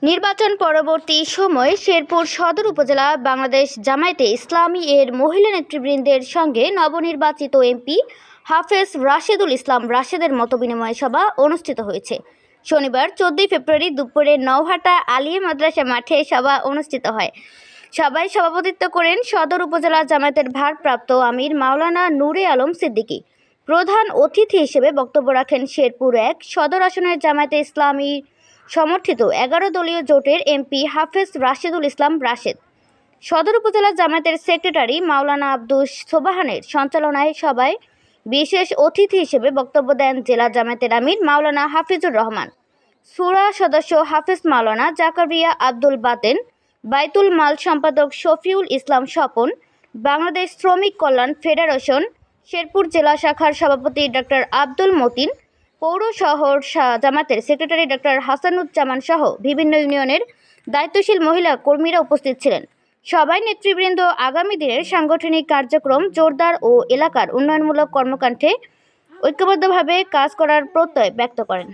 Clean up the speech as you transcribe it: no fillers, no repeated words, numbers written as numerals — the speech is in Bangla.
নির্বাচন পরবর্তী সময়ে শেরপুর সদর উপজেলা বাংলাদেশ জামায়াতে ইসলামী এর মহিলা নেতৃবৃন্দের সঙ্গে নবনির্বাচিত এমপি হাফেজ রাশেদুল ইসলাম রাশেদের মতবিনিময় সভা অনুষ্ঠিত হয়েছে। শনিবার 14 ফেব্রুয়ারি দুপুরে নওহাটা আলিয়া মাদ্রাসা মাঠে সভা অনুষ্ঠিত হয়। সভায় সভাপতিত্ব করেন সদর উপজেলা জামায়াতের ভারপ্রাপ্ত আমির মাওলানা নূরে আলম সিদ্দিকী। প্রধান অতিথি হিসেবে বক্তব্য রাখেন শেরপুর 1 সদর আসনের জামায়াতে ইসলামী সমর্থিত 11 দলীয় জোটের এমপি হাফেজ রাশেদুল ইসলাম রাশেদ। সদর উপজেলা জামায়াতের সেক্রেটারি মাওলানা আব্দুস সোবাহানের সঞ্চালনায় সভায় বিশেষ অতিথি হিসেবে বক্তব্য দেন জেলা জামায়াতের আমির মাওলানা হাফিজুর রহমান, শূরা সদস্য হাফেজ মাওলানা জাকারিয়া আব্দুল বাতেন, বাইতুল মাল সম্পাদক শফিউল ইসলাম স্বপন, বাংলাদেশ শ্রমিক কল্যাণ ফেডারেশন শেরপুর জেলা শাখার সভাপতি ডক্টর আব্দুল মতিন, পৌর শহর জামায়াতের সেক্রেটারি ডক্টর হাসানুজ্জামান সহ বিভিন্ন ইউনিয়নের দায়িত্বশীল মহিলা কর্মীরা উপস্থিত ছিলেন। সবাই নেতৃবৃন্দ আগামী দিনের সাংগঠনিক কার্যক্রম জোরদার ও এলাকার উন্নয়নমূলক কর্মকাণ্ডে ঐক্যবদ্ধভাবে কাজ করার প্রত্যয় ব্যক্ত করেন।